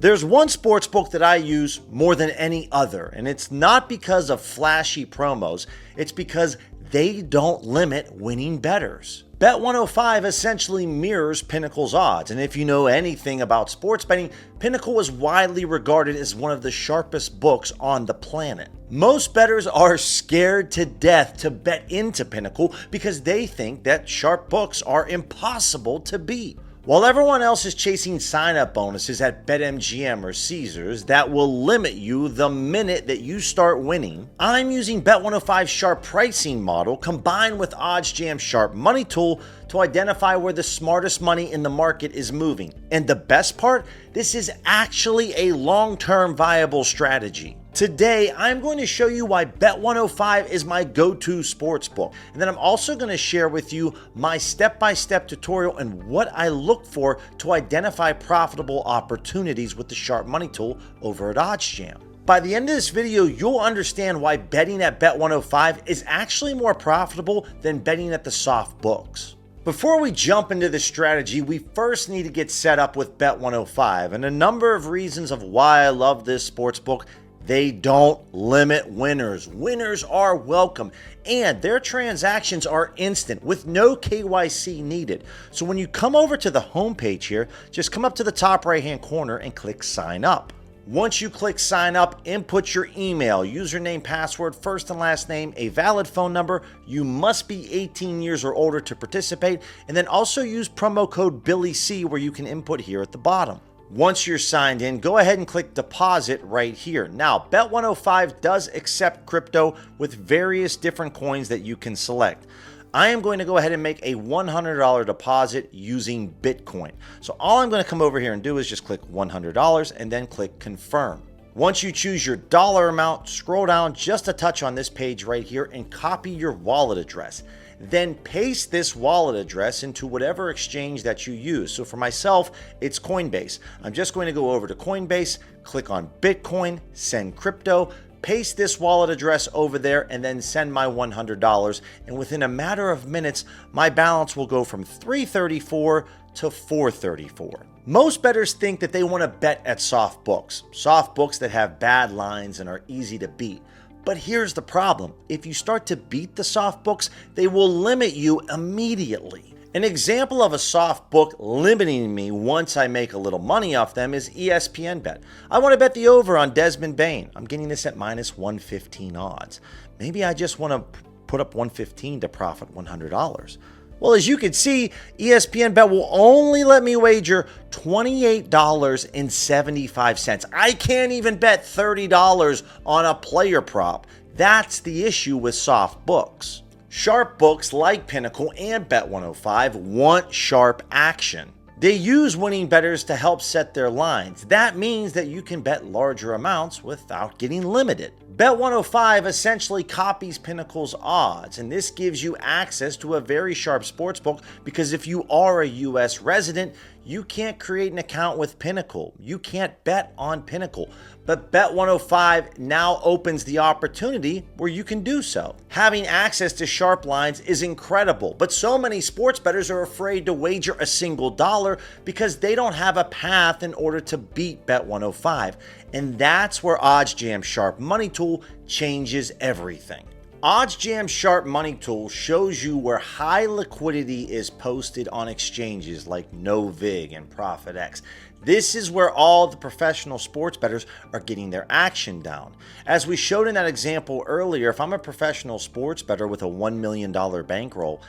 There's one sportsbook that I use more than any other, and it's not because of flashy promos, it's because they don't limit winning bettors. Bet105 essentially mirrors Pinnacle's odds, and if you know anything about sports betting, Pinnacle is widely regarded as one of the sharpest books on the planet. Most bettors are scared to death to bet into Pinnacle because they think that sharp books are impossible to beat. While everyone else is chasing sign-up bonuses at BetMGM or Caesars that will limit you the minute that you start winning, I'm using Bet105's sharp pricing model combined with OddsJam Sharp Money tool to identify where the smartest money in the market is moving. And the best part, this is actually a long-term viable strategy. Today, I'm going to show you why Bet105 is my go-to sportsbook, and then I'm also going to share with you my step-by-step tutorial and what I look for to identify profitable opportunities with the Sharp Money tool over at OddsJam. By the end of this video, you'll understand why betting at Bet105 is actually more profitable than betting at the soft books. Before we jump into the strategy, we first need to get set up with Bet105, and a number of reasons of why I love this sportsbook. They don't limit winners. Winners are welcome, and their transactions are instant with no KYC needed. So when you come over to the homepage here, just come up to the top right-hand corner and click sign up. Once you click sign up, input your email, username, password, first and last name, a valid phone number. You must be 18 years or older to participate, and then also use promo code BILLYC where you can input here at the bottom. Once you're signed in, go ahead and click deposit right here. Now, Bet105 does accept crypto with various different coins that you can select. I am going to go ahead and make a $100 deposit using Bitcoin. So all I'm going to come over here and do is just click $100 and then click confirm. Once you choose your dollar amount, scroll down just a touch on this page right here and copy your wallet address. Then paste this wallet address into whatever exchange that you use. So for myself, it's Coinbase. I'm just going to go over to Coinbase, click on Bitcoin, send crypto, paste this wallet address over there, and then send my $100. And within a matter of minutes, my balance will go from $334 to $434. Most bettors think that they want to bet at soft books that have bad lines and are easy to beat. But here's the problem. If you start to beat the soft books, they will limit you immediately. An example of a soft book limiting me once I make a little money off them is ESPN Bet. I want to bet the over on Desmond Bain. I'm getting this at minus 115 odds. Maybe I just want to put up 115 to profit $100. Well, as you can see, ESPN Bet will only let me wager $28.75. I can't even bet $30 on a player prop. That's the issue with soft books. Sharp books like Pinnacle and Bet105 want sharp action. They use winning bettors to help set their lines. That means that you can bet larger amounts without getting limited. Bet105 essentially copies Pinnacle's odds, and this gives you access to a very sharp sportsbook because if you are a US resident, you can't create an account with Pinnacle. You can't bet on Pinnacle. But Bet105 now opens the opportunity where you can do so. Having access to sharp lines is incredible, but so many sports bettors are afraid to wager a single dollar because they don't have a path in order to beat Bet105. And that's where OddsJam Sharp Money tool changes everything. OddsJam Sharp Money tool shows you where high liquidity is posted on exchanges like NoVig and ProfitX. This is where all the professional sports bettors are getting their action down. As we showed in that example earlier, if I'm a professional sports bettor with a $1 million bankroll,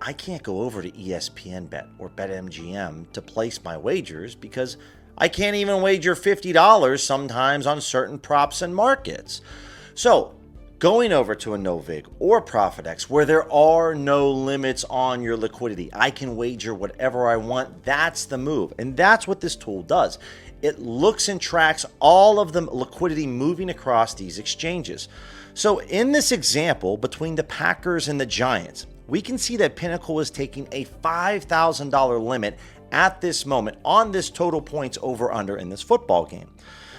I can't go over to ESPN Bet or BetMGM to place my wagers because I can't even wager $50 sometimes on certain props and markets. So, going over to a NoVig or ProfitX where there are no limits on your liquidity, I can wager whatever I want. That's the move. And that's what this tool does. It looks and tracks all of the liquidity moving across these exchanges. So in this example, between the Packers and the Giants, we can see that Pinnacle is taking a $5,000 limit at this moment on this total points over under in this football game.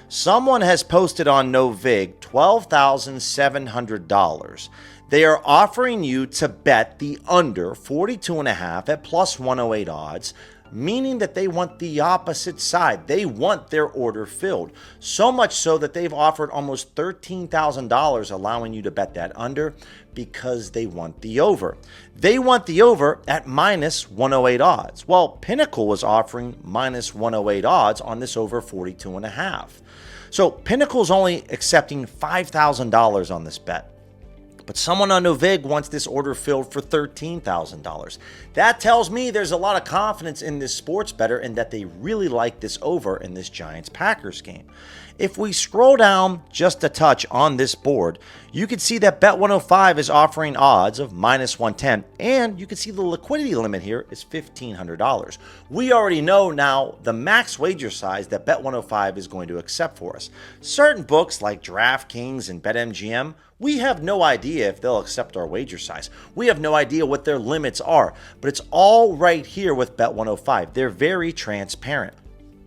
Someone has posted on NoVig $12,700. They are offering you to bet the under 42.5 at plus 108 odds, meaning that they want the opposite side. They want their order filled. So much so that they've offered almost $13,000, allowing you to bet that under because they want the over. They want the over at minus 108 odds. Well, Pinnacle was offering minus 108 odds on this over 42.5. So Pinnacle's only accepting $5,000 on this bet. But someone on Novig wants this order filled for $13,000. That tells me there's a lot of confidence in this sports bettor and that they really like this over in this Giants-Packers game. If we scroll down just a touch on this board, you can see that Bet105 is offering odds of minus 110, and you can see the liquidity limit here is $1,500. We already know now the max wager size that Bet105 is going to accept for us. Certain books like DraftKings and BetMGM, we have no idea if they'll accept our wager size. We have no idea what their limits are, but it's all right here with Bet105. They're very transparent.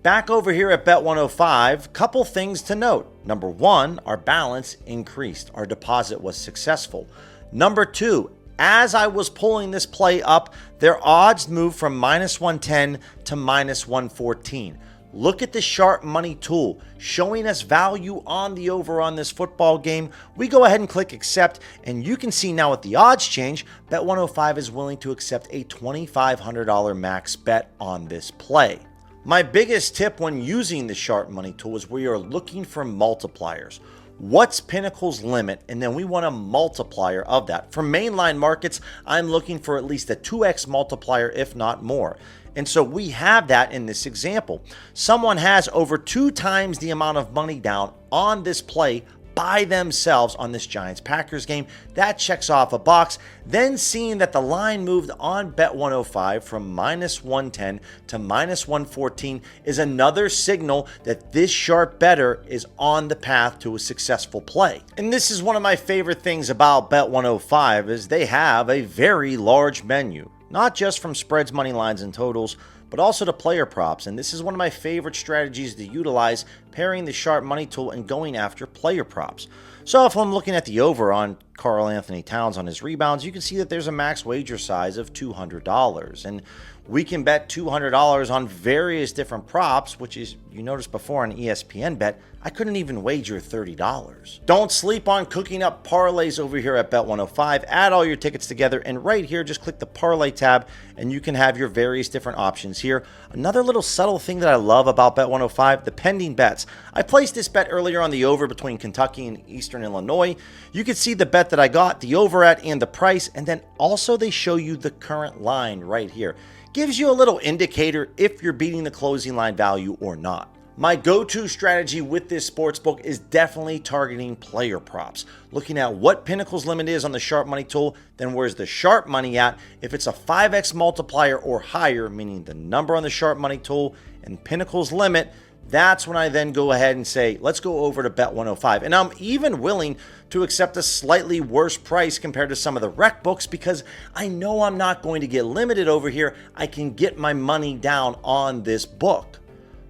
Back over here at Bet105, couple things to note. Number one, our balance increased. Our deposit was successful. Number two, as I was pulling this play up, their odds moved from minus 110 to minus 114. Look at the Sharp Money tool showing us value on the over on this football game. We go ahead and click accept, and you can see now with the odds change, Bet105 is willing to accept a $2,500 max bet on this play. My biggest tip when using the Sharp Money tool is we are looking for multipliers. What's Pinnacle's limit? And then we want a multiplier of that. For mainline markets, I'm looking for at least a 2x multiplier, if not more. And so we have that in this example. Someone has over 2 times the amount of money down on this play by themselves on this Giants-Packers game. That checks off a box. Then seeing that the line moved on Bet105 from minus 110 to minus 114 is another signal that this sharp bettor is on the path to a successful play. And this is one of my favorite things about Bet105 is they have a very large menu. Not just from spreads, money lines, and totals, but also to player props. And this is one of my favorite strategies to utilize, pairing the Sharp Money tool and going after player props. So if I'm looking at the over on Karl Anthony Towns on his rebounds, you can see that there's a max wager size of $200. And we can bet $200 on various different props, which is, you noticed before on ESPN Bet, I couldn't even wager $30. Don't sleep on cooking up parlays over here at Bet105. Add all your tickets together, and right here, just click the parlay tab, and you can have your various different options here. Another little subtle thing that I love about Bet105, the pending bets. I placed this bet earlier on the over between Kentucky and Eastern Illinois. You can see the bet that I got, the over at, and the price, and then also they show you the current line right here. Gives you a little indicator if you're beating the closing line value or not. My go-to strategy with this sportsbook is definitely targeting player props. Looking at what Pinnacle's limit is on the Sharp Money tool, then where's the Sharp Money at? If it's a 5x multiplier or higher, meaning the number on the Sharp Money tool and Pinnacle's limit, that's when I then go ahead and say, let's go over to Bet105. And I'm even willing to accept a slightly worse price compared to some of the rec books because I know I'm not going to get limited over here. I can get my money down on this book.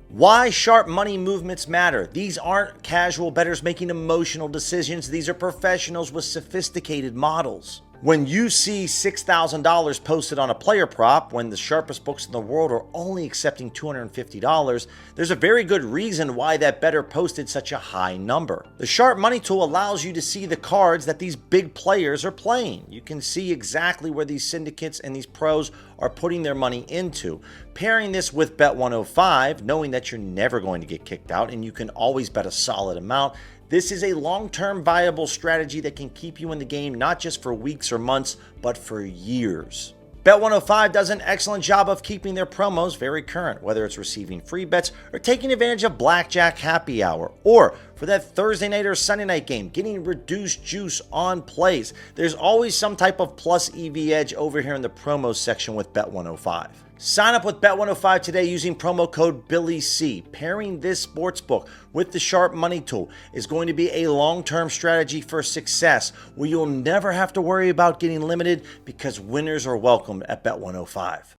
Why sharp money movements matter. These aren't casual bettors making emotional decisions. These are professionals with sophisticated models. When you see $6,000 posted on a player prop when the sharpest books in the world are only accepting $250, there's a very good reason why that bettor posted such a high number. The Sharp Money tool allows you to see the cards that these big players are playing. You can see exactly where these syndicates and these pros are putting their money into. Pairing this with Bet105, knowing that you're never going to get kicked out and you can always bet a solid amount, this is a long-term viable strategy that can keep you in the game not just for weeks or months, but for years. Bet105 does an excellent job of keeping their promos very current, whether it's receiving free bets or taking advantage of Blackjack Happy Hour, or for that Thursday night or Sunday night game, getting reduced juice on plays. There's always some type of plus EV edge over here in the promos section with Bet105. Sign up with Bet105 today using promo code BILLYC. Pairing this sportsbook with the Sharp Money tool is going to be a long-term strategy for success where you'll never have to worry about getting limited because winners are welcome at Bet105.